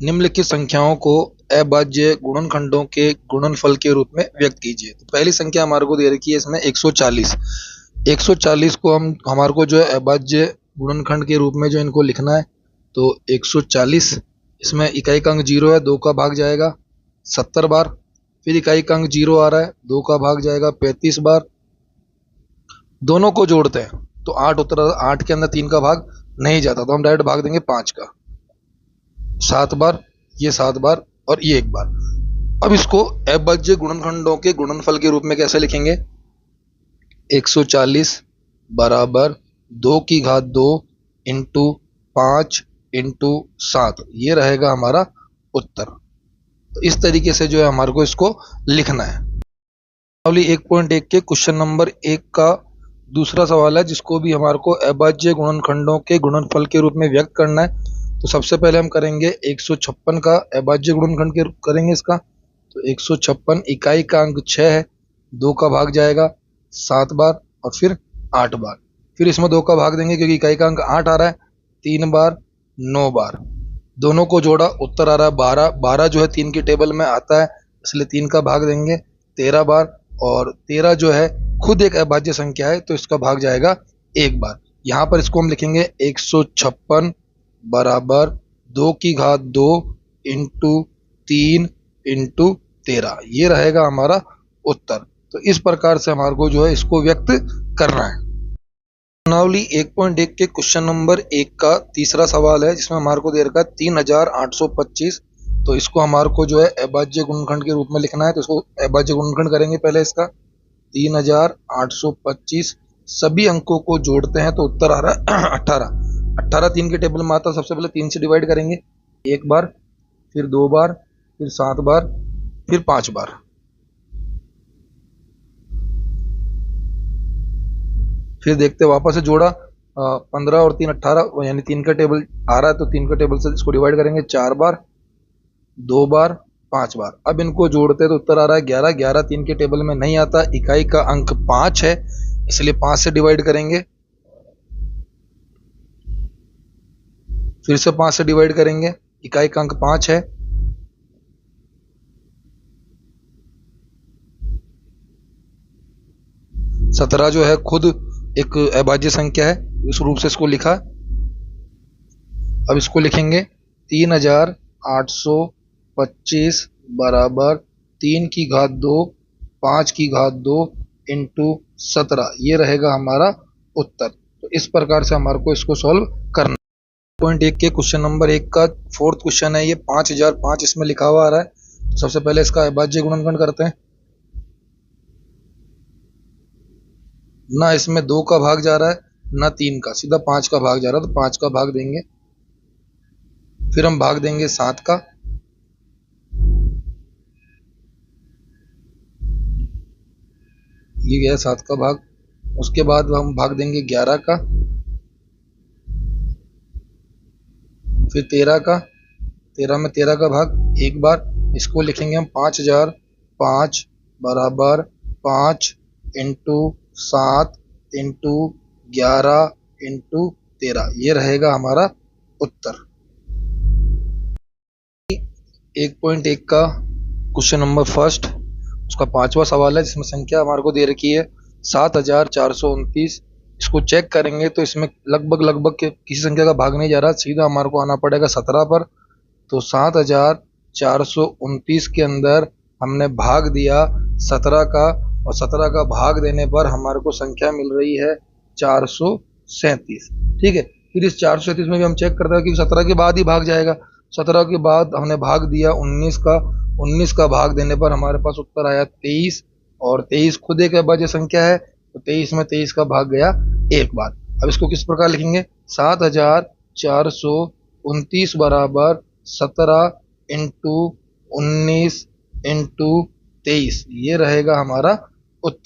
निम्नलिखित संख्याओं को अभाज्य गुणनखंडों के गुणनफल के रूप में व्यक्त कीजिए। तो पहली संख्या हमारे को दे रखी है इसमें 140। 140 को हमारे को जो है अभाज्य गुणनखंड के रूप में जो इनको लिखना है। तो 140 इसमें इकाई का अंक 0 है, 2 का भाग जाएगा 70 बार। फिर इकाई का अंक 0 आ रहा है, 2 का भाग जाएगा 35 बार। दोनों को जोड़ते हैं तो 8 उत्तर, 8 के अंदर 3 का भाग नहीं जाता तो हम डायरेक्ट भाग देंगे 5 का। 7 बार, ये 7 बार और ये 1 बार। अब इसको अभाज्य गुणनखंडों के गुणनफल के रूप में कैसे लिखेंगे? 140 बराबर 2 की घात 2 इंटू 5 इंटू 7, ये रहेगा हमारा उत्तर। तो इस तरीके से जो है हमारे को इसको लिखना है। 1.1 के क्वेश्चन नंबर 1 का दूसरा सवाल है, जिसको भी हमारे को अभाज्य गुणनखंडों के गुणनफल के रूप में व्यक्त करना है। तो सबसे पहले हम करेंगे 156 का अभाज्य गुणनखंड के करेंगे इसका। तो 156 इकाई का अंक 6 है, 2 का भाग जाएगा 7 बार और फिर 8 बार। फिर इसमें 2 का भाग देंगे क्योंकि इकाई का अंक 8 आ रहा है, 3 बार 9 बार। दोनों को जोड़ा, उत्तर आ रहा है 12। 12 जो है 3 की टेबल में आता है, इसलिए 3 का भाग देंगे 13 बार। और 13 जो है खुद एक अभाज्य संख्या है तो इसका भाग जाएगा 1 बार। यहाँ पर इसको हम लिखेंगे 156 बराबर 2 की घात 2 इंटू 3 इंटू 13, ये रहेगा हमारा उत्तर। तो इस प्रकार से हमारे को जो है इसको व्यक्त करना है। प्रश्नावली 1.1 के क्वेश्चन नंबर 1 का तीसरा सवाल है, जिसमें हमारे को दे रखा है 3825। तो इसको हमारे को जो है अभाज्य गुणनखंड के रूप में लिखना है। तो इसको अभाज्य गुणनखंड करेंगे पहले इसका। 3825 सभी अंकों को जोड़ते हैं तो उत्तर आ रहा है 18। 18 3 के टेबल में आता है, सबसे पहले 3 से डिवाइड करेंगे, 1 बार, फिर 2 बार, फिर 7 बार, फिर 5 बार। फिर देखते वापस से जोड़ा, 15 और 3 18, यानी 3 का टेबल आ रहा है तो 3 का टेबल से इसको डिवाइड करेंगे, 4 बार, 2 बार, 5 बार। अब इनको जोड़ते तो उत्तर आ रहा है 11। 11 3 के टेबल में नहीं आता, इकाई का अंक 5 है, इसलिए 5 से डिवाइड करेंगे, फिर से 5 से डिवाइड करेंगे, इकाई का अंक 5 है। सत्रह जो है खुद एक अभाज्य संख्या है, इस रूप से इसको लिखा। अब इसको लिखेंगे 3825 बराबर 3 की घात 2 5 की घात 2 इंटू 17, ये रहेगा हमारा उत्तर। तो इस प्रकार से हमारे को इसको सॉल्व करना। 1 के क्वेश्चन नंबर 1 का फोर्थ क्वेश्चन है, ये 5005 इसमें लिखा हुआ आ रहा है। तो सबसे पहले इसका अभाज्य गुणनखंड करते हैं। ना इसमें 2 का भाग जा रहा है ना 3 का, सीधा 5 का भाग जा रहा है, तो 5 का भाग देंगे। फिर हम भाग देंगे 7 का, ये गया 7 का भाग। उसके बाद हम भाग देंगे 11 का, फिर 13 का। 13 में 13 का भाग 1 बार। इसको लिखेंगे हम 5005 बराबर 5 इंटू 7 इंटू 11 इंटू 13, ये रहेगा हमारा उत्तर। 1.1 का क्वेश्चन नंबर फर्स्ट, उसका 5वां सवाल है, जिसमें संख्या हमारे को दे रखी है 7429। इसको चेक करेंगे तो इसमें लगभग किसी संख्या का भाग नहीं जा रहा, सीधा हमारे को आना पड़ेगा 17 पर। तो 7429 के अंदर हमने भाग दिया 17 का, और 17 का भाग देने पर हमारे को संख्या मिल रही है 437। ठीक है, फिर इस 437 में भी हम चेक करते हैं कि 17 के बाद ही भाग जाएगा। 17 के बाद हमने भाग दिया 19 का, 19 का भाग देने पर हमारे पास उत्तर आया 23, और 23 खुद एक अभाज्य संख्या है, तो 23 में 23 का भाग गया 1 बार। अब इसको किस प्रकार लिखेंगे? 7429 बराबर 17 इंटू 19 इंटू 23, ये रहेगा हमारा उत्तर।